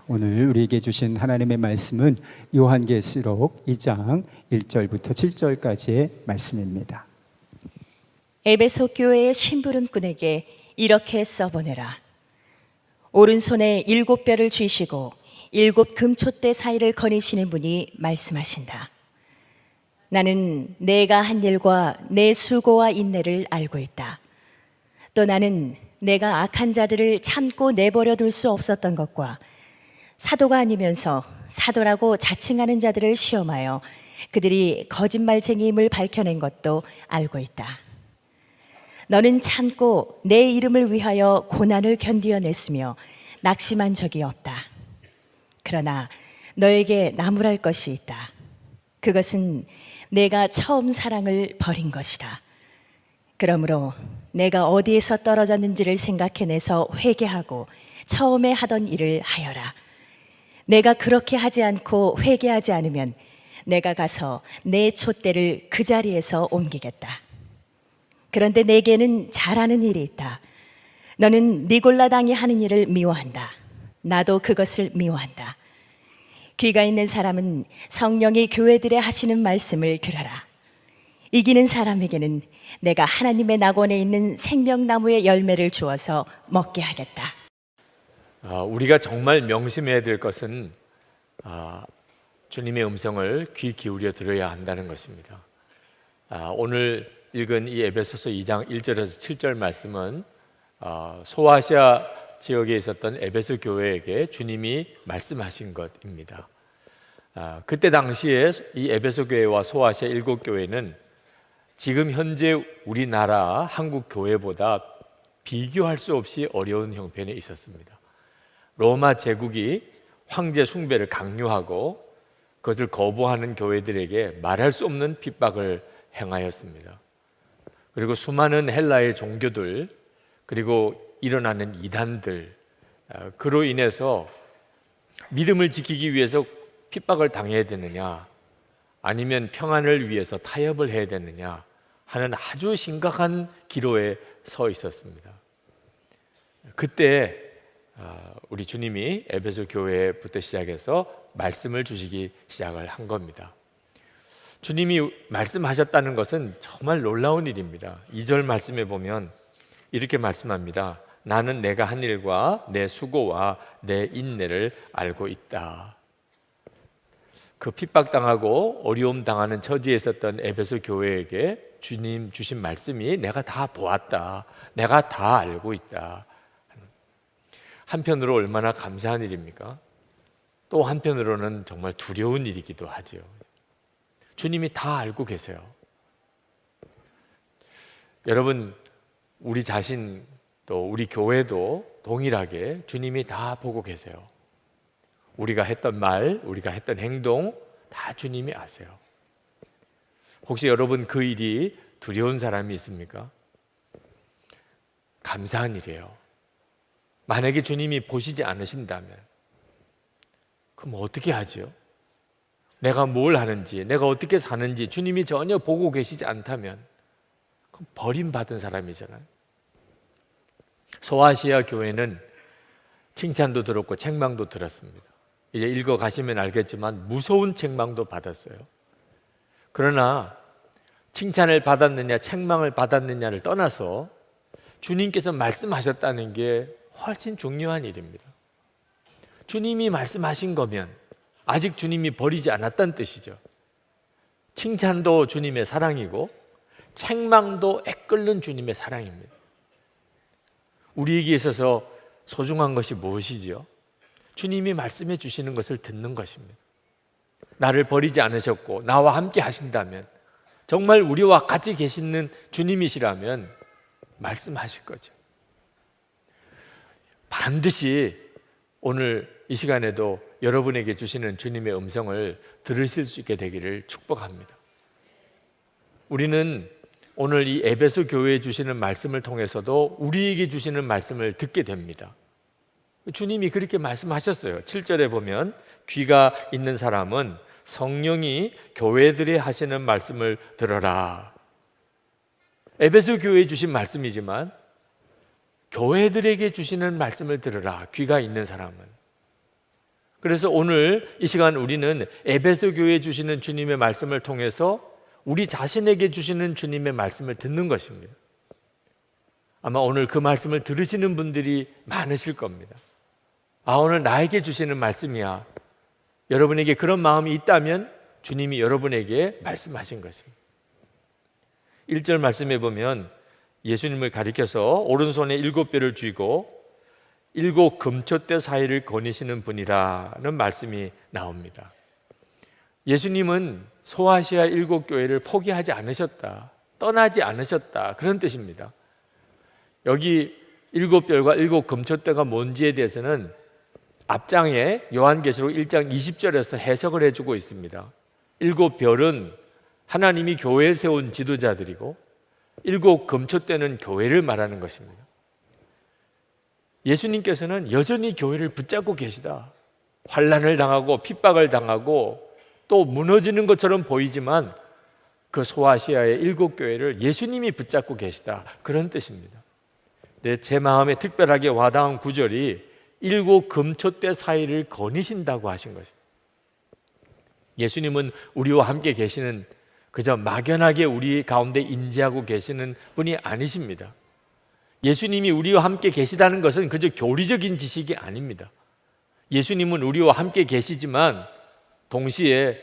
오늘 우리에게 주신 하나님의 말씀은 요한계시록 2장 1절부터 7절까지의 말씀입니다. 에베소 교회의 심부름꾼에게 이렇게 써보내라. 오른손에 7뼈를 쥐시고 7 금촛대 사이를 거니시는 분이 말씀하신다. 나는 내가 한 일과 내 수고와 인내를 알고 있다. 또 나는 내가 악한 자들을 참고 내버려 둘 수 없었던 것과 사도가 아니면서 사도라고 자칭하는 자들을 시험하여 그들이 거짓말쟁이임을 밝혀낸 것도 알고 있다. 너는 참고 내 이름을 위하여 고난을 견디어냈으며 낙심한 적이 없다. 그러나 너에게 나무랄 것이 있다. 그것은 내가 처음 사랑을 버린 것이다. 그러므로 내가 어디에서 떨어졌는지를 생각해내서 회개하고 처음에 하던 일을 하여라. 내가 그렇게 하지 않고 회개하지 않으면 내가 가서 내 촛대를 그 자리에서 옮기겠다. 그런데 내게는 잘하는 일이 있다. 너는 니골라당이 하는 일을 미워한다. 나도 그것을 미워한다. 귀가 있는 사람은 성령이 교회들에 하시는 말씀을 들어라. 이기는 사람에게는 내가 하나님의 낙원에 있는 생명나무의 열매를 주어서 먹게 하겠다. 우리가 정말 명심해야 될 것은 주님의 음성을 귀 기울여 들어야 한다는 것입니다. 오늘 읽은 이 에베소서 2장 1절에서 7절 말씀은 소아시아 지역에 있었던 에베소 교회에게 주님이 말씀하신 것입니다. 그때 당시에 이 에베소 교회와 소아시아 7교회는 지금 현재 우리나라 한국 교회보다 비교할 수 없이 어려운 형편에 있었습니다. 로마 제국이 황제 숭배를 강요하고 그것을 거부하는 교회들에게 말할 수 없는 핍박을 행하였습니다. 그리고 수많은 헬라의 종교들, 그리고 일어나는 이단들, 그로 인해서 믿음을 지키기 위해서 핍박을 당해야 되느냐, 아니면 평안을 위해서 타협을 해야 되느냐 하는 아주 심각한 기로에 서 있었습니다. 그때 우리 주님이 에베소 교회부터 시작해서 말씀을 주시기 시작을 한 겁니다. 주님이 말씀하셨다는 것은 정말 놀라운 일입니다. 2절 말씀에 보면 이렇게 말씀합니다. 나는 내가 한 일과 내 수고와 내 인내를 알고 있다. 그 핍박당하고 어려움 당하는 처지에 있었던 에베소 교회에게 주님 주신 말씀이 내가 다 보았다, 내가 다 알고 있다. 한편으로 얼마나 감사한 일입니까? 또 한편으로는 정말 두려운 일이기도 하죠. 주님이 다 알고 계세요. 여러분, 우리 자신 또 우리 교회도 동일하게 주님이 다 보고 계세요. 우리가 했던 말, 우리가 했던 행동 다 주님이 아세요. 혹시 여러분 그 일이 두려운 사람이 있습니까? 감사한 일이에요. 만약에 주님이 보시지 않으신다면 그럼 어떻게 하지요? 내가 뭘 하는지, 내가 어떻게 사는지 주님이 전혀 보고 계시지 않다면 그럼 버림받은 사람이잖아요. 소아시아 교회는 칭찬도 들었고 책망도 들었습니다. 이제 읽어가시면 알겠지만 무서운 책망도 받았어요. 그러나 칭찬을 받았느냐 책망을 받았느냐를 떠나서 주님께서 말씀하셨다는 게 훨씬 중요한 일입니다. 주님이 말씀하신 거면 아직 주님이 버리지 않았다는 뜻이죠. 칭찬도 주님의 사랑이고 책망도 애끓는 주님의 사랑입니다. 우리에게 있어서 소중한 것이 무엇이죠? 주님이 말씀해 주시는 것을 듣는 것입니다. 나를 버리지 않으셨고 나와 함께 하신다면, 정말 우리와 같이 계시는 주님이시라면 말씀하실 거죠. 반드시 오늘 이 시간에도 여러분에게 주시는 주님의 음성을 들으실 수 있게 되기를 축복합니다. 우리는 오늘 이 에베소 교회에 주시는 말씀을 통해서도 우리에게 주시는 말씀을 듣게 됩니다. 주님이 그렇게 말씀하셨어요. 7절에 보면 귀가 있는 사람은 성령이 교회들에 하시는 말씀을 들어라. 에베소 교회에 주신 말씀이지만 교회들에게 주시는 말씀을 들으라. 귀가 있는 사람은. 그래서 오늘 이 시간 우리는 에베소 교회에 주시는 주님의 말씀을 통해서 우리 자신에게 주시는 주님의 말씀을 듣는 것입니다. 아마 오늘 그 말씀을 들으시는 분들이 많으실 겁니다. 아, 오늘 나에게 주시는 말씀이야. 여러분에게 그런 마음이 있다면 주님이 여러분에게 말씀하신 것입니다. 1절 말씀에 보면 예수님을 가리켜서 오른손에 7뼈를 쥐고 7 금초대 사이를 거니시는 분이라는 말씀이 나옵니다. 예수님은 소아시아 7교회를 포기하지 않으셨다, 떠나지 않으셨다, 그런 뜻입니다. 여기 7뼈가 7 금초대가 뭔지에 대해서는 앞장에 요한계시록 1장 20절에서 해석을 해주고 있습니다. 7별은 하나님이 교회에 세운 지도자들이고 7 금초대는 교회를 말하는 것입니다. 예수님께서는 여전히 교회를 붙잡고 계시다. 환난을 당하고 핍박을 당하고 또 무너지는 것처럼 보이지만 그 소아시아의 7교회를 예수님이 붙잡고 계시다, 그런 뜻입니다. 제 마음에 특별하게 와닿은 구절이 7 금초대 사이를 거니신다고 하신 것입니다. 예수님은 우리와 함께 계시는, 그저 막연하게 우리 가운데 임재하고 계시는 분이 아니십니다. 예수님이 우리와 함께 계시다는 것은 그저 교리적인 지식이 아닙니다. 예수님은 우리와 함께 계시지만 동시에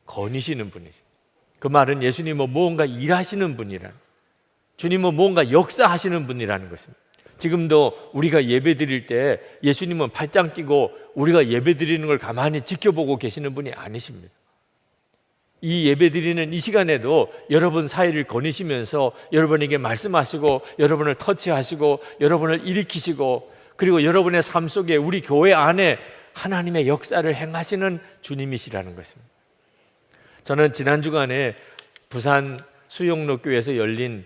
거니시는 분이십니다. 그 말은 예수님은 무언가 일하시는 분이라는, 주님은 무언가 역사하시는 분이라는 것입니다. 지금도 우리가 예배 드릴 때 예수님은 팔짱 끼고 우리가 예배 드리는 걸 가만히 지켜보고 계시는 분이 아니십니다. 이 예배 드리는 이 시간에도 여러분 사이를 거니시면서 여러분에게 말씀하시고 여러분을 터치하시고 여러분을 일으키시고 그리고 여러분의 삶 속에 우리 교회 안에 하나님의 역사를 행하시는 주님이시라는 것입니다. 저는 지난 주간에 부산 수영로교회에서 열린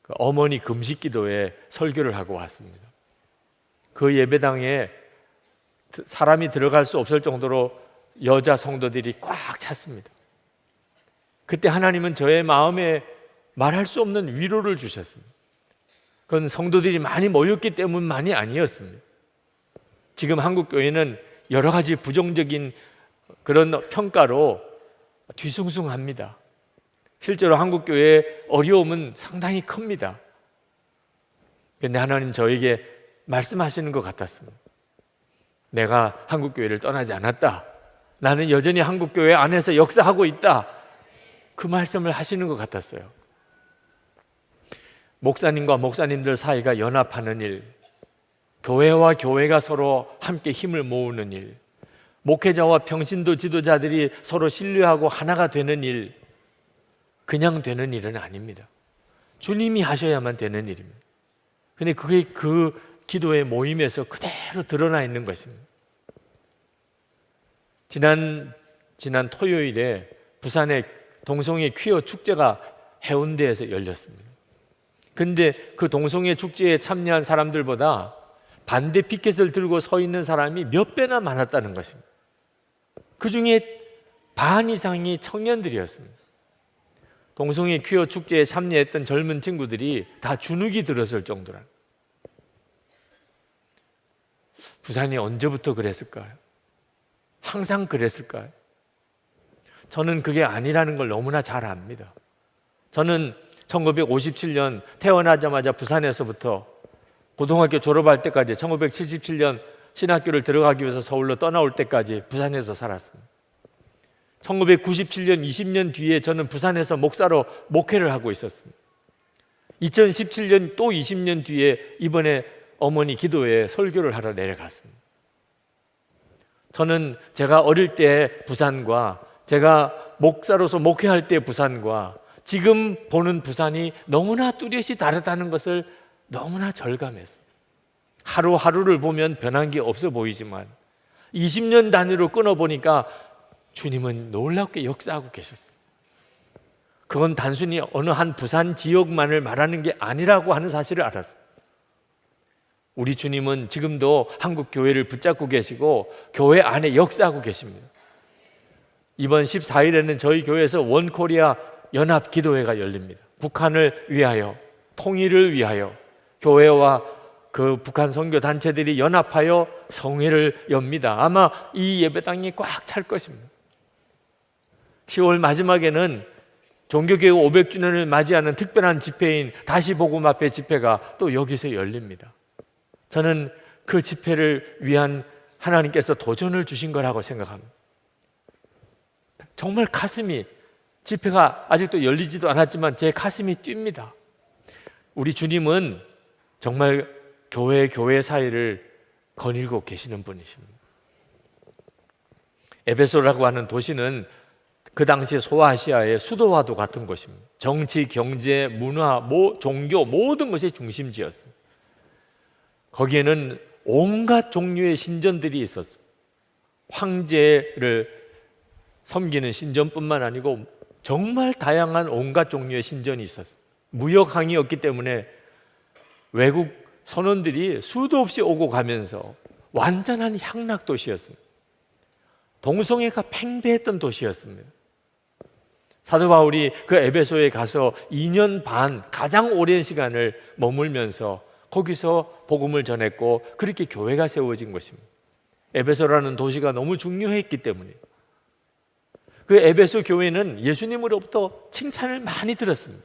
어머니 금식 기도에 설교를 하고 왔습니다. 그 예배당에 사람이 들어갈 수 없을 정도로 여자 성도들이 꽉 찼습니다. 그때 하나님은 저의 마음에 말할 수 없는 위로를 주셨습니다. 그건 성도들이 많이 모였기 때문만이 아니었습니다. 지금 한국 교회는 여러 가지 부정적인 그런 평가로 뒤숭숭합니다. 실제로 한국 교회의 어려움은 상당히 큽니다. 그런데 하나님 저에게 말씀하시는 것 같았습니다. 내가 한국 교회를 떠나지 않았다. 나는 여전히 한국 교회 안에서 역사하고 있다. 그 말씀을 하시는 것 같았어요. 목사님과 목사님들 사이가 연합하는 일, 교회와 교회가 서로 함께 힘을 모으는 일, 목회자와 평신도 지도자들이 서로 신뢰하고 하나가 되는 일, 그냥 되는 일은 아닙니다. 주님이 하셔야만 되는 일입니다. 그런데 그게 그 기도의 모임에서 그대로 드러나 있는 것입니다. 지난 토요일에 부산의 동성애 퀴어 축제가 해운대에서 열렸습니다. 근데 그 동성애 축제에 참여한 사람들보다 반대 피켓을 들고 서 있는 사람이 몇 배나 많았다는 것입니다. 그 중에 반 이상이 청년들이었습니다. 동성애 퀴어 축제에 참여했던 젊은 친구들이 다 주눅이 들었을 정도라. 부산이 언제부터 그랬을까요? 항상 그랬을까요? 저는 그게 아니라는 걸 너무나 잘 압니다. 저는 1957년 태어나자마자 부산에서부터 고등학교 졸업할 때까지 1977년 신학교를 들어가기 위해서 서울로 떠나올 때까지 부산에서 살았습니다. 1997년 20년 뒤에 저는 부산에서 목사로 목회를 하고 있었습니다. 2017년 또 20년 뒤에 이번에 어머니 기도회에 설교를 하러 내려갔습니다. 저는 제가 어릴 때 부산과 제가 목사로서 목회할 때 부산과 지금 보는 부산이 너무나 뚜렷이 다르다는 것을 너무나 절감했습니다. 하루하루를 보면 변한 게 없어 보이지만 20년 단위로 끊어보니까 주님은 놀랍게 역사하고 계셨어요. 그건 단순히 어느 한 부산 지역만을 말하는 게 아니라고 하는 사실을 알았습니다. 우리 주님은 지금도 한국 교회를 붙잡고 계시고 교회 안에 역사하고 계십니다. 이번 14일에는 저희 교회에서 원코리아 연합 기도회가 열립니다. 북한을 위하여, 통일을 위하여 교회와 그 북한 선교 단체들이 연합하여 성회를 엽니다. 아마 이 예배당이 꽉 찰 것입니다. 10월 마지막에는 종교개혁 500주년을 맞이하는 특별한 집회인 다시 복음 앞에 집회가 또 여기서 열립니다. 저는 그 집회를 위한 하나님께서 도전을 주신 거라고 생각합니다. 정말 가슴이, 집회가 아직도 열리지도 않았지만 제 가슴이 뜁니다. 우리 주님은 정말 교회 사이를 거닐고 계시는 분이십니다. 에베소라고 하는 도시는 그 당시 소아시아의 수도와도 같은 곳입니다. 정치, 경제, 문화, 종교 모든 것의 중심지였습니다. 거기에는 온갖 종류의 신전들이 있었습니다. 황제를 섬기는 신전뿐만 아니고 정말 다양한 온갖 종류의 신전이 있었습니다. 무역항이었기 때문에 외국 선원들이 수도 없이 오고 가면서 완전한 향락 도시였습니다. 동성애가 팽배했던 도시였습니다. 사도 바울이 그 에베소에 가서 2년 반 가장 오랜 시간을 머물면서 거기서 복음을 전했고 그렇게 교회가 세워진 것입니다. 에베소라는 도시가 너무 중요했기 때문에 그 에베소 교회는 예수님으로부터 칭찬을 많이 들었습니다.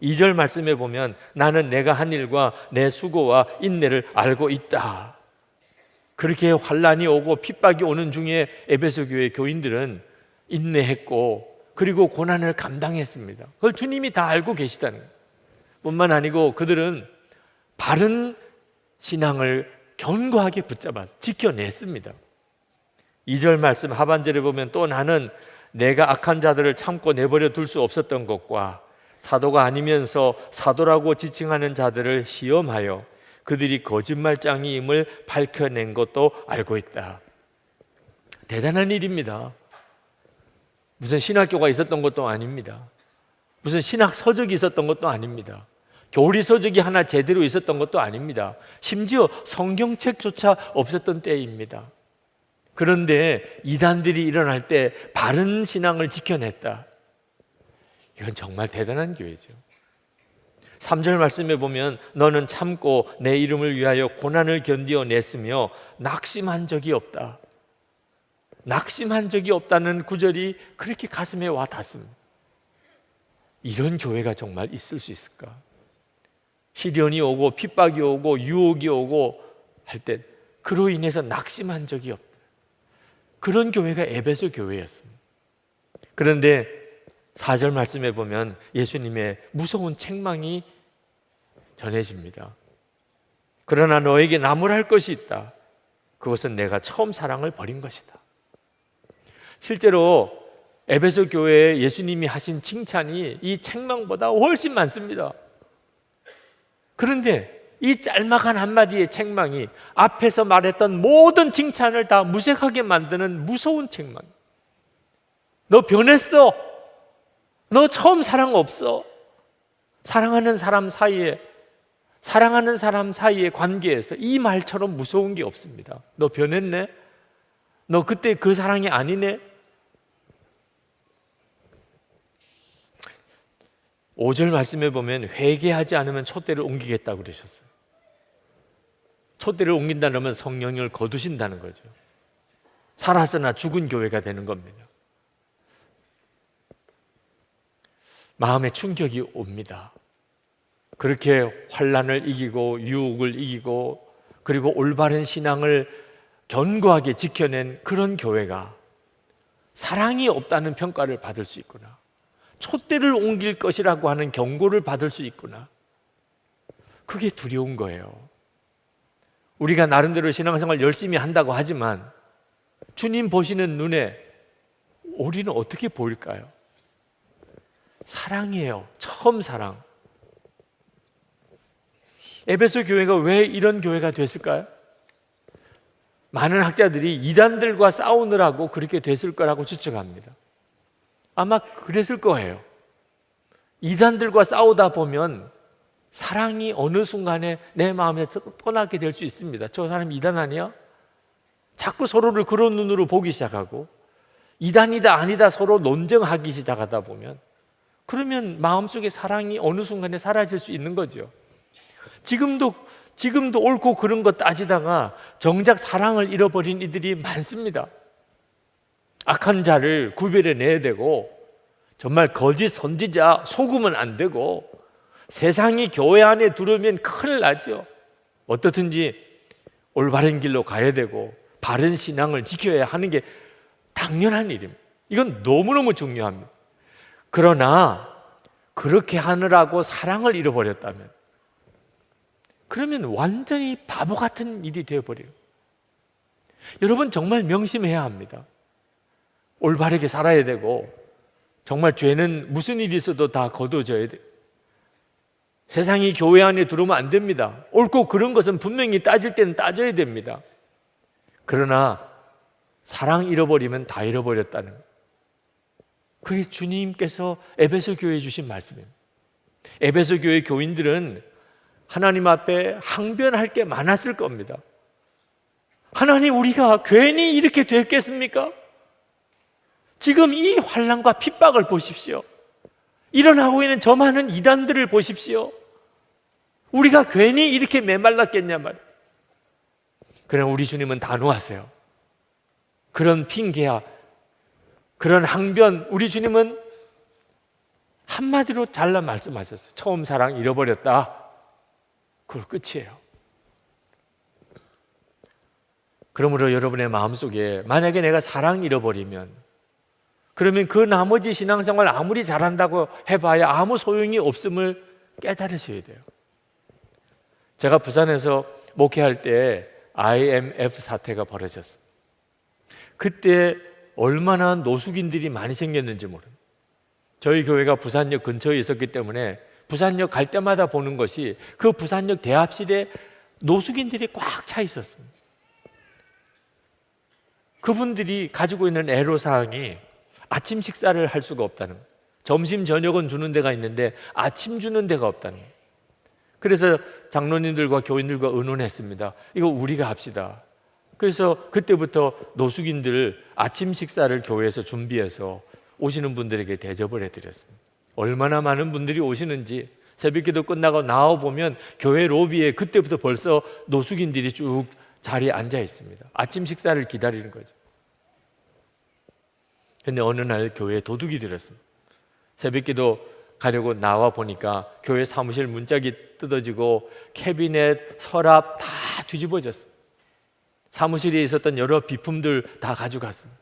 2절 말씀에 보면 나는 내가 한 일과 내 수고와 인내를 알고 있다. 그렇게 환난이 오고 핍박이 오는 중에 에베소 교회 교인들은 인내했고 그리고 고난을 감당했습니다. 그걸 주님이 다 알고 계시다는 거예요. 뿐만 아니고 그들은 바른 신앙을 견고하게 붙잡아서 지켜냈습니다. 2절 말씀 하반절에 보면 또 나는 내가 악한 자들을 참고 내버려 둘 수 없었던 것과 사도가 아니면서 사도라고 지칭하는 자들을 시험하여 그들이 거짓말장이임을 밝혀낸 것도 알고 있다. 대단한 일입니다. 무슨 신학교가 있었던 것도 아닙니다. 무슨 신학 서적이 있었던 것도 아닙니다. 교리 서적이 하나 제대로 있었던 것도 아닙니다. 심지어 성경책조차 없었던 때입니다. 그런데 이단들이 일어날 때 바른 신앙을 지켜냈다. 이건 정말 대단한 교회죠. 3절 말씀에 보면 너는 참고 내 이름을 위하여 고난을 견디어냈으며 낙심한 적이 없다. 낙심한 적이 없다는 구절이 그렇게 가슴에 와 닿습니다. 이런 교회가 정말 있을 수 있을까? 시련이 오고 핍박이 오고 유혹이 오고 할 때 그로 인해서 낙심한 적이 없다. 그런 교회가 에베소 교회였습니다. 그런데 4절 말씀에 보면 예수님의 무서운 책망이 전해집니다. 그러나 너에게 나무랄 것이 있다. 그것은 내가 처음 사랑을 버린 것이다. 실제로 에베소 교회에 예수님이 하신 칭찬이 이 책망보다 훨씬 많습니다. 그런데 이 짤막한 한마디의 책망이 앞에서 말했던 모든 칭찬을 다 무색하게 만드는 무서운 책망. 너 변했어. 너 처음 사랑 없어. 사랑하는 사람 사이에 관계에서 이 말처럼 무서운 게 없습니다. 너 변했네? 너 그때 그 사랑이 아니네? 5절 말씀에 보면 회개하지 않으면 촛대를 옮기겠다고 그러셨어요. 촛대를 옮긴다는 성령을 거두신다는 거죠. 살았으나 죽은 교회가 되는 겁니다. 마음의 충격이 옵니다. 그렇게 환난을 이기고 유혹을 이기고 그리고 올바른 신앙을 견고하게 지켜낸 그런 교회가 사랑이 없다는 평가를 받을 수 있구나. 촛대를 옮길 것이라고 하는 경고를 받을 수 있구나. 그게 두려운 거예요. 우리가 나름대로 신앙생활 열심히 한다고 하지만 주님 보시는 눈에 우리는 어떻게 보일까요? 사랑이에요. 처음 사랑. 에베소 교회가 왜 이런 교회가 됐을까요? 많은 학자들이 이단들과 싸우느라고 그렇게 됐을 거라고 추측합니다. 아마 그랬을 거예요. 이단들과 싸우다 보면 사랑이 어느 순간에 내 마음에 떠나게 될 수 있습니다. 저 사람 이단 아니야? 자꾸 서로를 그런 눈으로 보기 시작하고 이단이다 아니다 서로 논쟁하기 시작하다 보면 그러면 마음속에 사랑이 어느 순간에 사라질 수 있는 거죠. 지금도 지금도 옳고 그른 거 따지다가 정작 사랑을 잃어버린 이들이 많습니다. 악한 자를 구별해내야 되고, 정말 거짓 선지자 속으면 안 되고, 세상이 교회 안에 들어오면 큰일 나죠. 어떻든지 올바른 길로 가야 되고 바른 신앙을 지켜야 하는 게 당연한 일입니다. 이건 너무너무 중요합니다. 그러나 그렇게 하느라고 사랑을 잃어버렸다면, 그러면 완전히 바보 같은 일이 되어버려요. 여러분, 정말 명심해야 합니다. 올바르게 살아야 되고, 정말 죄는 무슨 일이 있어도 다 거둬져야 돼요. 세상이 교회 안에 들어오면 안 됩니다. 옳고 그른 것은 분명히 따질 때는 따져야 됩니다. 그러나 사랑 잃어버리면 다 잃어버렸다는 거예요. 그게 주님께서 에베소 교회에 주신 말씀입니다. 에베소 교회 교인들은 하나님 앞에 항변할 게 많았을 겁니다. 하나님, 우리가 괜히 이렇게 됐겠습니까? 지금 이 환난과 핍박을 보십시오. 일어나고 있는 저 많은 이단들을 보십시오. 우리가 괜히 이렇게 메말랐겠냐 말이에요. 그러나 우리 주님은 단호하세요. 그런 핑계야, 그런 항변, 우리 주님은 한마디로 잘라 말씀하셨어요. 처음 사랑 잃어버렸다. 그걸 끝이에요. 그러므로 여러분의 마음속에 만약에 내가 사랑 잃어버리면, 그러면 그 나머지 신앙생활 아무리 잘한다고 해봐야 아무 소용이 없음을 깨달으셔야 돼요. 제가 부산에서 목회할 때 IMF 사태가 벌어졌어요. 그때 얼마나 노숙인들이 많이 생겼는지 모릅니다. 저희 교회가 부산역 근처에 있었기 때문에 부산역 갈 때마다 보는 것이 그 부산역 대합실에 노숙인들이 꽉 차 있었습니다. 그분들이 가지고 있는 애로사항이 아침 식사를 할 수가 없다는 거예요. 점심 저녁은 주는 데가 있는데 아침 주는 데가 없다는 거예요. 그래서 장로님들과 교인들과 의논했습니다. 이거 우리가 합시다. 그래서 그때부터 노숙인들 아침 식사를 교회에서 준비해서 오시는 분들에게 대접을 해드렸습니다. 얼마나 많은 분들이 오시는지, 새벽기도 끝나고 나와보면 교회 로비에 그때부터 벌써 노숙인들이 쭉 자리에 앉아 있습니다. 아침 식사를 기다리는 거죠. 근데 어느 날 교회에 도둑이 들었습니다. 새벽기도 가려고 나와 보니까 교회 사무실 문짝이 뜯어지고 캐비넷, 서랍 다 뒤집어졌습니다. 사무실에 있었던 여러 비품들 다 가져갔습니다.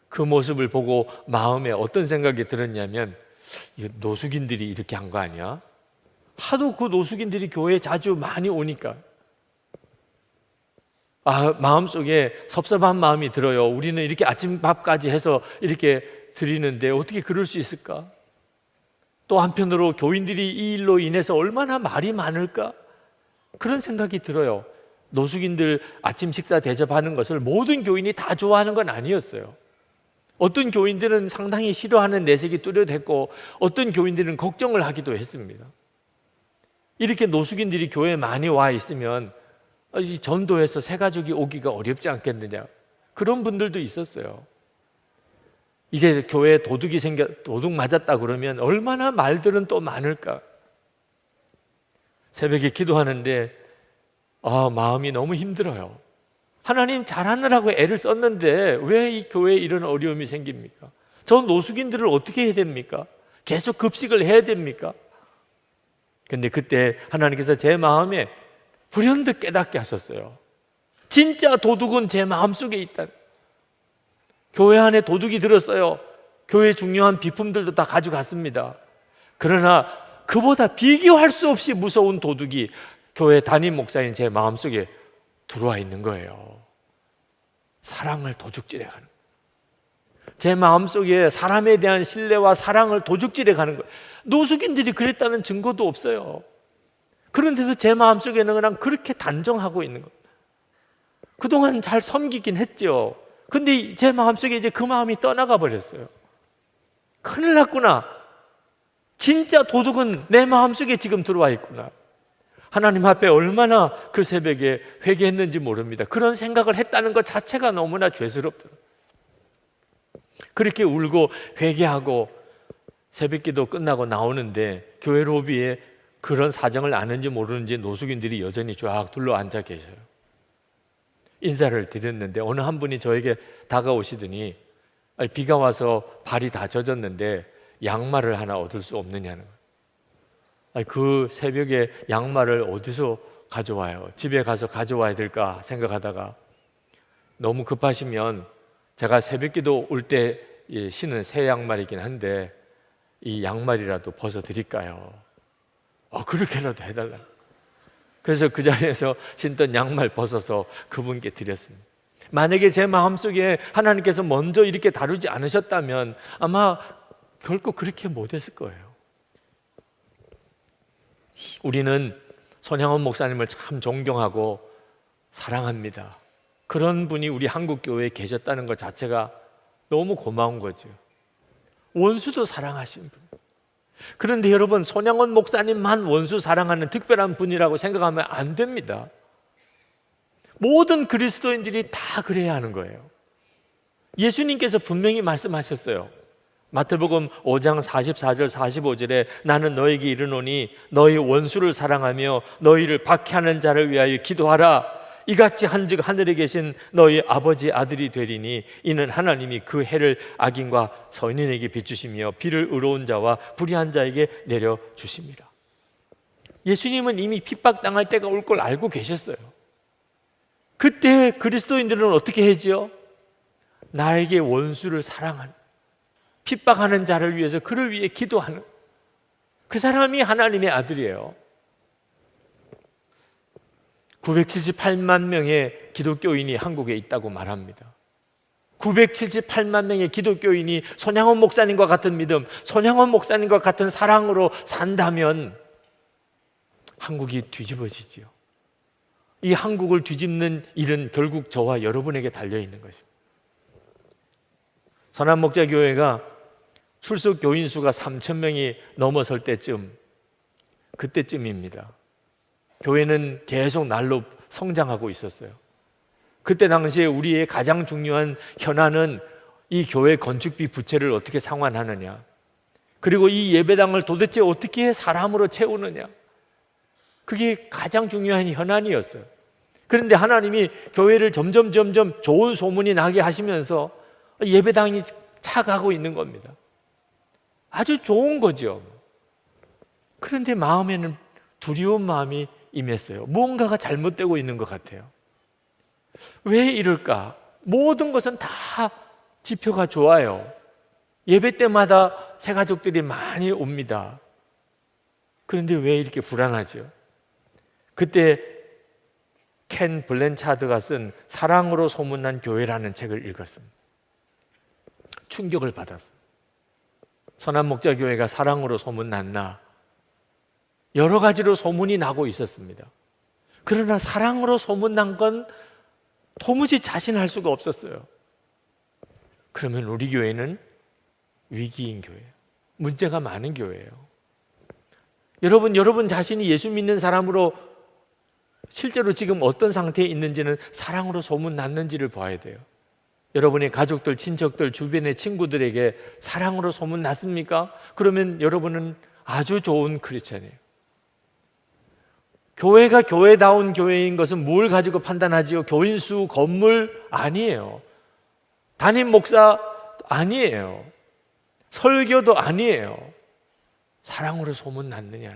그 모습을 보고 마음에 어떤 생각이 들었냐면, 노숙인들이 이렇게 한 거 아니야? 하도 그 노숙인들이 교회에 자주 많이 오니까 마음속에 섭섭한 마음이 들어요. 우리는 이렇게 아침밥까지 해서 이렇게 드리는데 어떻게 그럴 수 있을까? 또 한편으로 교인들이 이 일로 인해서 얼마나 말이 많을까? 그런 생각이 들어요. 노숙인들 아침 식사 대접하는 것을 모든 교인이 다 좋아하는 건 아니었어요. 어떤 교인들은 상당히 싫어하는 내색이 뚜렷했고, 어떤 교인들은 걱정을 하기도 했습니다. 이렇게 노숙인들이 교회에 많이 와 있으면 전도해서 새 가족이 오기가 어렵지 않겠느냐, 그런 분들도 있었어요. 이제 교회에 도둑 맞았다 그러면 얼마나 말들은 또 많을까. 새벽에 기도하는데 마음이 너무 힘들어요. 하나님, 잘하느라고 애를 썼는데 왜 이 교회에 이런 어려움이 생깁니까? 저 노숙인들을 어떻게 해야 됩니까? 계속 급식을 해야 됩니까? 근데 그때 하나님께서 제 마음에 불현듯 깨닫게 하셨어요. 진짜 도둑은 제 마음속에 있다. 교회 안에 도둑이 들었어요. 교회 중요한 비품들도 다 가져갔습니다. 그러나 그보다 비교할 수 없이 무서운 도둑이 교회 담임 목사인 제 마음속에 들어와 있는 거예요. 사랑을 도둑질해 가는 거예요. 제 마음속에 사람에 대한 신뢰와 사랑을 도둑질해 가는 거예요. 노숙인들이 그랬다는 증거도 없어요. 그런데도 제 마음속에는 그냥 그렇게 단정하고 있는 거예요. 그동안 잘 섬기긴 했죠. 근데 제 마음속에 이제 그 마음이 떠나가 버렸어요. 큰일 났구나. 진짜 도둑은 내 마음속에 지금 들어와 있구나. 하나님 앞에 얼마나 그 새벽에 회개했는지 모릅니다. 그런 생각을 했다는 것 자체가 너무나 죄스럽더라고요. 그렇게 울고 회개하고 새벽기도 끝나고 나오는데 교회 로비에 그런 사정을 아는지 모르는지 노숙인들이 여전히 쫙 둘러앉아 계셔요. 인사를 드렸는데 어느 한 분이 저에게 다가오시더니 비가 와서 발이 다 젖었는데 양말을 하나 얻을 수 없느냐는 거예요. 그 새벽에 양말을 어디서 가져와요? 집에 가서 가져와야 될까 생각하다가 너무 급하시면 제가 새벽기도 올 때 신은 새 양말이긴 한데 이 양말이라도 벗어드릴까요? 그렇게라도 해달라. 그래서 그 자리에서 신던 양말 벗어서 그분께 드렸습니다. 만약에 제 마음속에 하나님께서 먼저 이렇게 다루지 않으셨다면 아마 결코 그렇게 못했을 거예요. 우리는 손양원 목사님을 참 존경하고 사랑합니다. 그런 분이 우리 한국 교회에 계셨다는 것 자체가 너무 고마운 거죠. 원수도 사랑하신 분. 그런데 여러분, 손양원 목사님만 원수 사랑하는 특별한 분이라고 생각하면 안 됩니다. 모든 그리스도인들이 다 그래야 하는 거예요. 예수님께서 분명히 말씀하셨어요. 마태복음 5장 44절 45절에 나는 너에게 이르노니 너희 원수를 사랑하며 너희를 박해하는 자를 위하여 기도하라. 이같이 한즉 하늘에 계신 너희 아버지 아들이 되리니 이는 하나님이 그 해를 악인과 선인에게 비추시며 비를 의로운 자와 불의한 자에게 내려주십니다. 예수님은 이미 핍박당할 때가 올 걸 알고 계셨어요. 그때 그리스도인들은 어떻게 하지요? 나에게 원수를 사랑하는, 핍박하는 자를 위해서 그를 위해 기도하는 그 사람이 하나님의 아들이에요. 978만 명의 기독교인이 한국에 있다고 말합니다. 978만 명의 기독교인이 손양원 목사님과 같은 믿음, 손양원 목사님과 같은 사랑으로 산다면 한국이 뒤집어지지요. 이 한국을 뒤집는 일은 결국 저와 여러분에게 달려있는 것입니다. 선한목자교회가 출석 교인 수가 3,000명이 넘어설 때쯤, 그때쯤입니다. 교회는 계속 날로 성장하고 있었어요. 그때 당시에 우리의 가장 중요한 현안은 이 교회 건축비 부채를 어떻게 상환하느냐, 그리고 이 예배당을 도대체 어떻게 사람으로 채우느냐, 그게 가장 중요한 현안이었어요. 그런데 하나님이 교회를 점점 좋은 소문이 나게 하시면서 예배당이 차가고 있는 겁니다. 아주 좋은 거죠. 그런데 마음에는 두려운 마음이 임했어요. 무언가가 잘못되고 있는 것 같아요. 왜 이럴까? 모든 것은 다 지표가 좋아요. 예배 때마다 새 가족들이 많이 옵니다. 그런데 왜 이렇게 불안하죠? 그때 켄 블렌차드가 쓴 사랑으로 소문난 교회라는 책을 읽었습니다. 충격을 받았습니다. 선한목자교회가 사랑으로 소문났나? 여러 가지로 소문이 나고 있었습니다. 그러나 사랑으로 소문난 건 도무지 자신할 수가 없었어요. 그러면 우리 교회는 위기인 교회예요. 문제가 많은 교회예요. 여러분 자신이 예수 믿는 사람으로 실제로 지금 어떤 상태에 있는지는 사랑으로 소문났는지를 봐야 돼요. 여러분의 가족들, 친척들, 주변의 친구들에게 사랑으로 소문났습니까? 그러면 여러분은 아주 좋은 크리스찬이에요. 교회가 교회다운 교회인 것은 뭘 가지고 판단하지요? 교인 수, 건물 아니에요. 담임 목사 아니에요. 설교도 아니에요. 사랑으로 소문났느냐.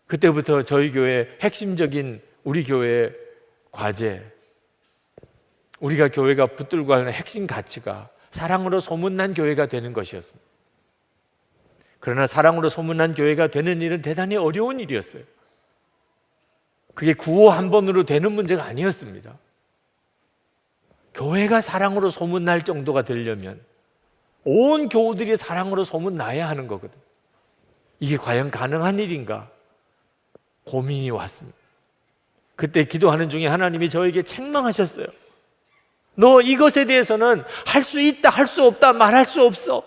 그때부터 저희 교회 핵심적인 우리 교회의 과제, 우리가 교회가 붙들고 하는 핵심 가치가 사랑으로 소문난 교회가 되는 것이었습니다. 그러나 사랑으로 소문난 교회가 되는 일은 대단히 어려운 일이었어요. 그게 구호 한 번으로 되는 문제가 아니었습니다. 교회가 사랑으로 소문날 정도가 되려면 온 교우들이 사랑으로 소문나야 하는 거거든요. 이게 과연 가능한 일인가? 고민이 왔습니다. 그때 기도하는 중에 하나님이 저에게 책망하셨어요. 너 이것에 대해서는 할 수 있다, 할 수 없다, 말할 수 없어.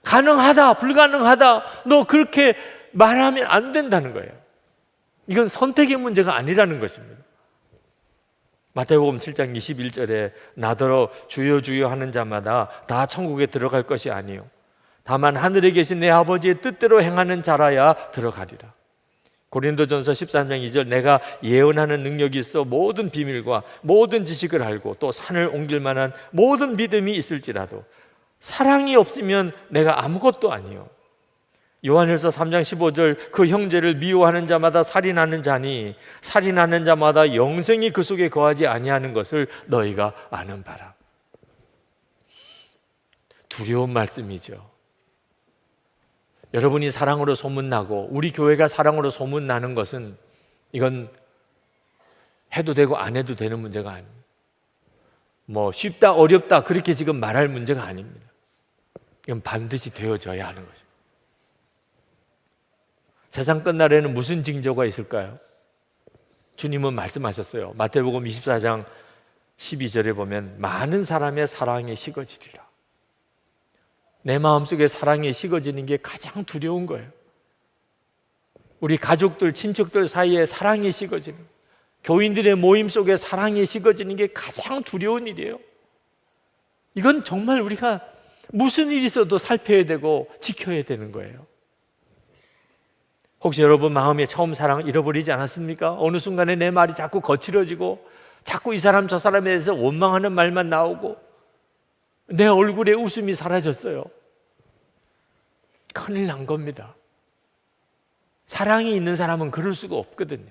가능하다, 불가능하다, 너 그렇게 말하면 안 된다는 거예요. 이건 선택의 문제가 아니라는 것입니다. 마태복음 7장 21절에 나더러 주여 주여 하는 자마다 다 천국에 들어갈 것이 아니요 다만 하늘에 계신 내 아버지의 뜻대로 행하는 자라야 들어가리라. 고린도전서 13장 2절, 내가 예언하는 능력이 있어 모든 비밀과 모든 지식을 알고 또 산을 옮길 만한 모든 믿음이 있을지라도 사랑이 없으면 내가 아무것도 아니요. 요한일서 3장 15절, 그 형제를 미워하는 자마다 살인하는 자니 살인하는 자마다 영생이 그 속에 거하지 아니하는 것을 너희가 아는 바라. 두려운 말씀이죠. 여러분이 사랑으로 소문나고 우리 교회가 사랑으로 소문나는 것은 이건 해도 되고 안 해도 되는 문제가 아닙니다. 뭐 쉽다 어렵다 그렇게 지금 말할 문제가 아닙니다. 이건 반드시 되어져야 하는 것입니다. 세상 끝날에는 무슨 징조가 있을까요? 주님은 말씀하셨어요. 마태복음 24장 12절에 보면 많은 사람의 사랑이 식어지리라. 내 마음속에 사랑이 식어지는 게 가장 두려운 거예요. 우리 가족들, 친척들 사이에 사랑이 식어지는, 교인들의 모임 속에 사랑이 식어지는 게 가장 두려운 일이에요. 이건 정말 우리가 무슨 일이 있어도 살펴야 되고 지켜야 되는 거예요. 혹시 여러분 마음에 처음 사랑 잃어버리지 않았습니까? 어느 순간에 내 말이 자꾸 거칠어지고 자꾸 이 사람 저 사람에 대해서 원망하는 말만 나오고 내 얼굴에 웃음이 사라졌어요. 큰일 난 겁니다. 사랑이 있는 사람은 그럴 수가 없거든요.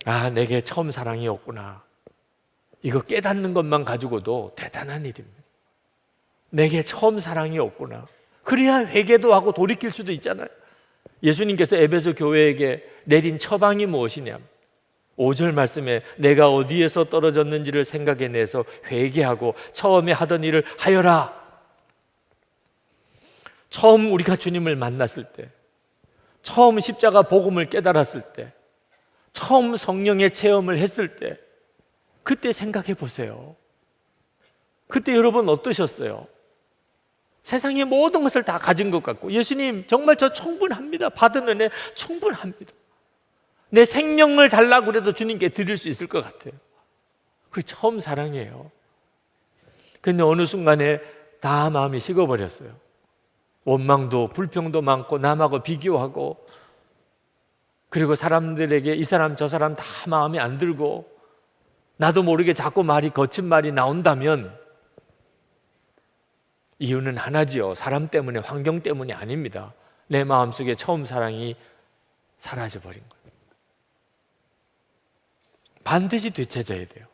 아, 내게 처음 사랑이 없구나. 이거 깨닫는 것만 가지고도 대단한 일입니다. 내게 처음 사랑이 없구나. 그래야 회개도 하고 돌이킬 수도 있잖아요. 예수님께서 에베소 교회에게 내린 처방이 무엇이냐? 5절 말씀에 내가 어디에서 떨어졌는지를 생각해내서 회개하고 처음에 하던 일을 하여라. 처음 우리가 주님을 만났을 때, 처음 십자가 복음을 깨달았을 때, 처음 성령의 체험을 했을 때, 그때 생각해 보세요. 그때 여러분 어떠셨어요? 세상의 모든 것을 다 가진 것 같고, 예수님 정말 저 충분합니다. 받은 은혜 충분합니다. 내 생명을 달라고 그래도 주님께 드릴 수 있을 것 같아요. 그게 처음 사랑이에요. 근데 어느 순간에 다 마음이 식어버렸어요. 원망도 불평도 많고 남하고 비교하고, 그리고 사람들에게 이 사람 저 사람 다 마음에 안 들고 나도 모르게 자꾸 말이 거친 말이 나온다면 이유는 하나지요. 사람 때문에, 환경 때문이 아닙니다. 내 마음속에 처음 사랑이 사라져버린 거예요. 반드시 되찾아야 돼요.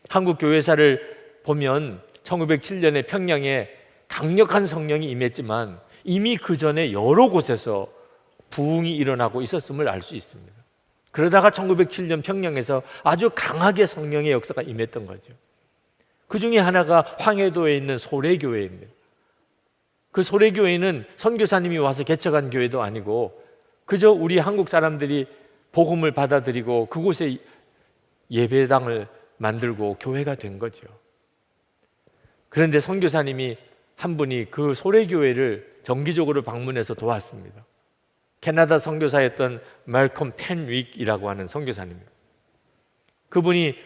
한국 교회사를 보면 1907년에 평양에 강력한 성령이 임했지만 이미 그 전에 여러 곳에서 부흥이 일어나고 있었음을 알 수 있습니다. 그러다가 1907년 평양에서 아주 강하게 성령의 역사가 임했던 거죠. 그 중에 하나가 황해도에 있는 소래교회입니다. 그 소래교회는 선교사님이 와서 개척한 교회도 아니고 그저 우리 한국 사람들이 복음을 받아들이고 그곳에 예배당을 만들고 교회가 된 거죠. 그런데 선교사님이 한 분이 그 소래교회를 정기적으로 방문해서 도왔습니다. 캐나다 선교사였던 말콤 펜윅이라고 하는 선교사님입니다. 그분이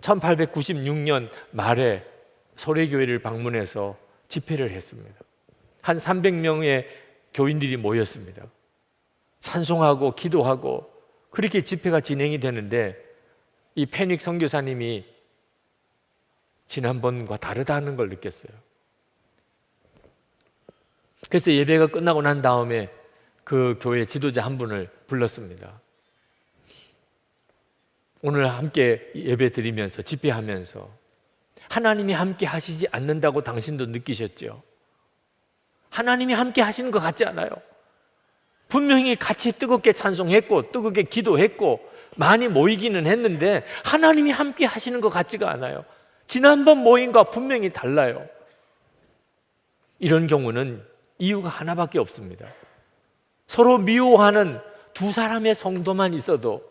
1896년 말에 소래교회를 방문해서 집회를 했습니다. 한 300명의 교인들이 모였습니다. 찬송하고 기도하고 그렇게 집회가 진행이 되는데 이 펜윅 선교사님이 지난번과 다르다는 걸 느꼈어요. 그래서 예배가 끝나고 난 다음에 그 교회 지도자 한 분을 불렀습니다. 오늘 함께 예배 드리면서 집회하면서 하나님이 함께 하시지 않는다고 당신도 느끼셨죠? 하나님이 함께 하시는 것 같지 않아요? 분명히 같이 뜨겁게 찬송했고 뜨겁게 기도했고 많이 모이기는 했는데 하나님이 함께 하시는 것 같지가 않아요. 지난번 모임과 분명히 달라요. 이런 경우는 이유가 하나밖에 없습니다. 서로 미워하는 두 사람의 성도만 있어도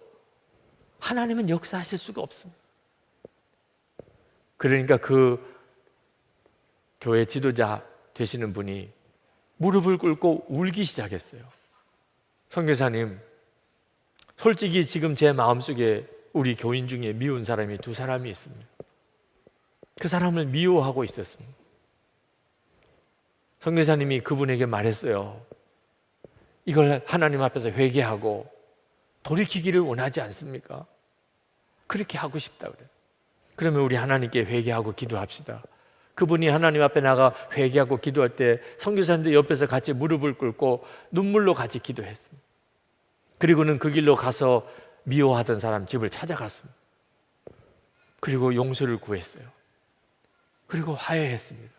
하나님은 역사하실 수가 없습니다. 그러니까 그 교회 지도자 되시는 분이 무릎을 꿇고 울기 시작했어요. 선교사님, 솔직히 지금 제 마음속에 우리 교인 중에 미운 사람이 두 사람이 있습니다. 그 사람을 미워하고 있었습니다. 선교사님이 그분에게 말했어요. 이걸 하나님 앞에서 회개하고 돌이키기를 원하지 않습니까? 그렇게 하고 싶다 그래요. 그러면 우리 하나님께 회개하고 기도합시다. 그분이 하나님 앞에 나가 회개하고 기도할 때 선교사님도 옆에서 같이 무릎을 꿇고 눈물로 같이 기도했습니다. 그리고는 그 길로 가서 미워하던 사람 집을 찾아갔습니다. 그리고 용서를 구했어요. 그리고 화해했습니다.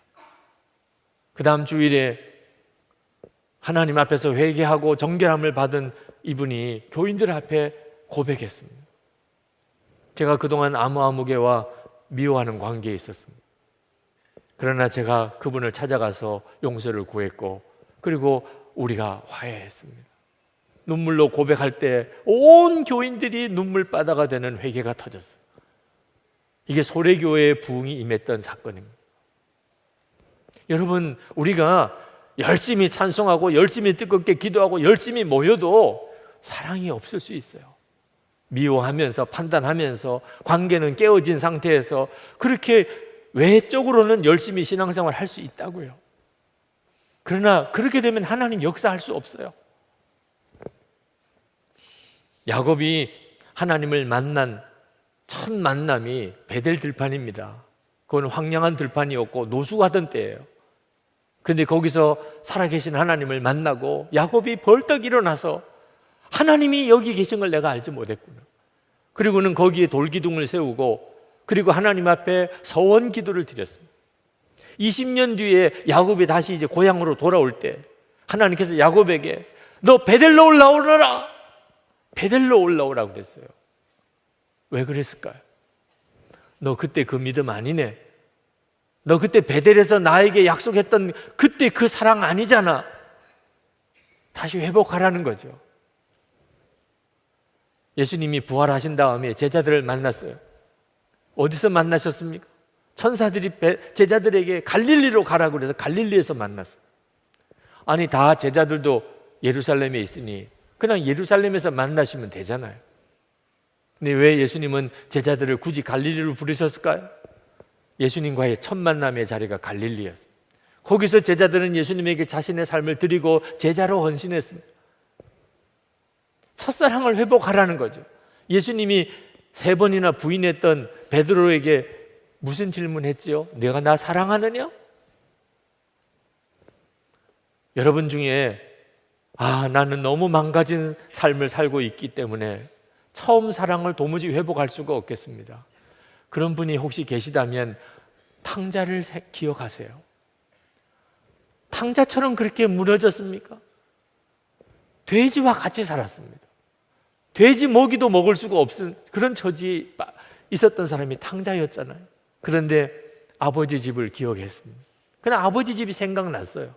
그 다음 주일에 하나님 앞에서 회개하고 정결함을 받은 이분이 교인들 앞에 고백했습니다. 제가 그동안 아무개와 미워하는 관계에 있었습니다. 그러나 제가 그분을 찾아가서 용서를 구했고 그리고 우리가 화해했습니다. 눈물로 고백할 때 온 교인들이 눈물바다가 되는 회개가 터졌어요. 이게 소래교회의 부흥이 임했던 사건입니다. 여러분, 우리가 열심히 찬송하고 열심히 뜨겁게 기도하고 열심히 모여도 사랑이 없을 수 있어요. 미워하면서 판단하면서 관계는 깨어진 상태에서 그렇게 외적으로는 열심히 신앙생활 할 수 있다고요. 그러나 그렇게 되면 하나님 역사할 수 없어요. 야곱이 하나님을 만난 첫 만남이 베델 들판입니다. 그건 황량한 들판이었고 노숙하던 때예요. 근데 거기서 살아계신 하나님을 만나고 야곱이 벌떡 일어나서 하나님이 여기 계신 걸 내가 알지 못했구나. 그리고는 거기에 돌기둥을 세우고 그리고 하나님 앞에 서원 기도를 드렸습니다. 20년 뒤에 야곱이 다시 이제 고향으로 돌아올 때 하나님께서 야곱에게 너 베델로 올라오너라. 베델로 올라오라고 그랬어요. 왜 그랬을까요? 너 그때 그 믿음 아니네. 너 그때 베델에서 나에게 약속했던 그때 그 사랑 아니잖아. 다시 회복하라는 거죠. 예수님이 부활하신 다음에 제자들을 만났어요. 어디서 만나셨습니까? 천사들이 제자들에게 갈릴리로 가라고 그래서 갈릴리에서 만났어요. 아니 다 제자들도 예루살렘에 있으니 그냥 예루살렘에서 만나시면 되잖아요. 근데 왜 예수님은 제자들을 굳이 갈릴리로 부르셨을까요? 예수님과의 첫 만남의 자리가 갈릴리였어요. 거기서 제자들은 예수님에게 자신의 삶을 드리고 제자로 헌신했습니다. 첫사랑을 회복하라는 거죠. 예수님이 3번이나 부인했던 베드로에게 무슨 질문했지요? 내가 나 사랑하느냐? 여러분 중에 나는 너무 망가진 삶을 살고 있기 때문에 처음 사랑을 도무지 회복할 수가 없겠습니다. 그런 분이 혹시 계시다면 탕자를 기억하세요. 탕자처럼 그렇게 무너졌습니까? 돼지와 같이 살았습니다. 돼지 먹이도 먹을 수가 없은 그런 처지에 있었던 사람이 탕자였잖아요. 그런데 아버지 집을 기억했습니다. 그냥 아버지 집이 생각났어요.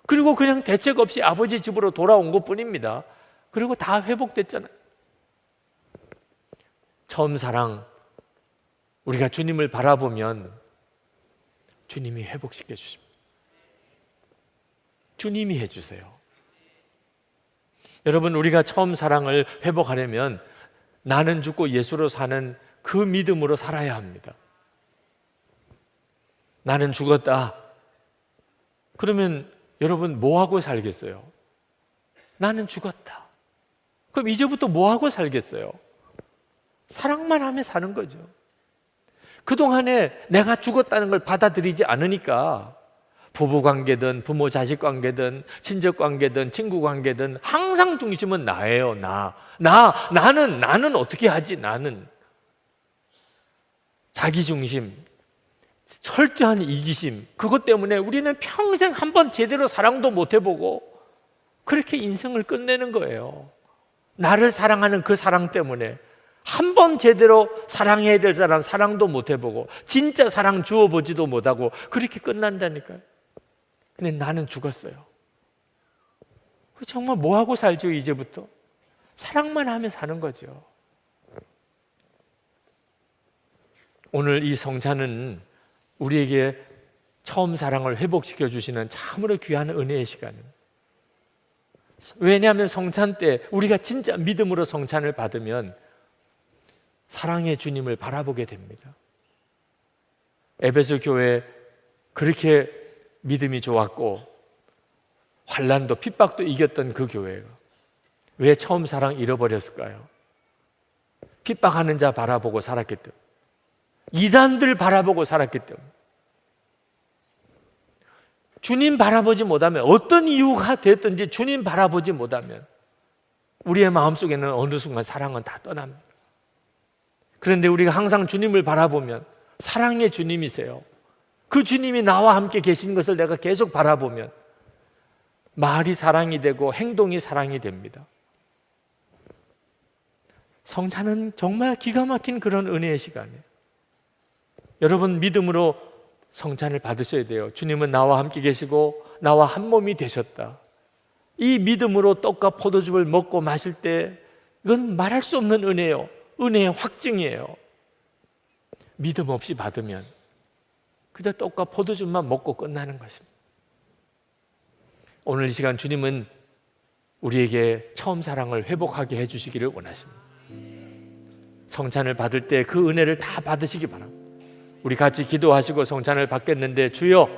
그리고 그냥 대책 없이 아버지 집으로 돌아온 것뿐입니다. 그리고 다 회복됐잖아요. 처음 사랑, 우리가 주님을 바라보면 주님이 회복시켜 주십니다. 주님이 해주세요. 여러분, 우리가 처음 사랑을 회복하려면 나는 죽고 예수로 사는 그 믿음으로 살아야 합니다. 나는 죽었다. 그러면 여러분 뭐하고 살겠어요? 나는 죽었다. 그럼 이제부터 뭐하고 살겠어요? 사랑만 하며 사는 거죠. 그동안에 내가 죽었다는 걸 받아들이지 않으니까 부부관계든 부모 자식 관계든 친척 관계든 친구 관계든 항상 중심은 나예요. 나는 어떻게 하지? 나는 자기중심, 철저한 이기심, 그것 때문에 우리는 평생 한번 제대로 사랑도 못 해보고 그렇게 인생을 끝내는 거예요. 나를 사랑하는 그 사랑 때문에 한 번 제대로 사랑해야 될 사람 사랑도 못 해보고 진짜 사랑 주어보지도 못하고 그렇게 끝난다니까요. 근데 나는 죽었어요. 정말 뭐하고 살죠? 이제부터 사랑만 하며 사는 거죠. 오늘 이 성찬은 우리에게 처음 사랑을 회복시켜 주시는 참으로 귀한 은혜의 시간입니다. 왜냐하면 성찬 때 우리가 진짜 믿음으로 성찬을 받으면 사랑의 주님을 바라보게 됩니다. 에베소 교회 그렇게 믿음이 좋았고 환난도 핍박도 이겼던 그 교회가 왜 처음 사랑 잃어버렸을까요? 핍박하는 자 바라보고 살았기 때문에, 이단들 바라보고 살았기 때문에. 주님 바라보지 못하면, 어떤 이유가 됐든지 주님 바라보지 못하면 우리의 마음속에는 어느 순간 사랑은 다 떠납니다. 그런데 우리가 항상 주님을 바라보면, 사랑의 주님이세요. 그 주님이 나와 함께 계신 것을 내가 계속 바라보면 말이 사랑이 되고 행동이 사랑이 됩니다. 성찬은 정말 기가 막힌 그런 은혜의 시간이에요. 여러분, 믿음으로 성찬을 받으셔야 돼요. 주님은 나와 함께 계시고 나와 한 몸이 되셨다. 이 믿음으로 떡과 포도즙을 먹고 마실 때 이건 말할 수 없는 은혜예요. 은혜의 확증이에요. 믿음 없이 받으면 그저 떡과 포도즙만 먹고 끝나는 것입니다. 오늘 이 시간 주님은 우리에게 처음 사랑을 회복하게 해주시기를 원하십니다. 성찬을 받을 때 그 은혜를 다 받으시기 바랍니다. 우리 같이 기도하시고 성찬을 받겠는데, 주여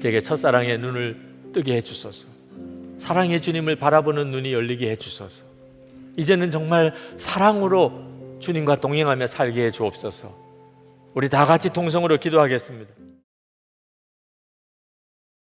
제게 첫사랑의 눈을 뜨게 해주소서. 사랑의 주님을 바라보는 눈이 열리게 해주소서. 이제는 정말 사랑으로 주님과 동행하며 살게 해주옵소서. 우리 다 같이 통성으로 기도하겠습니다.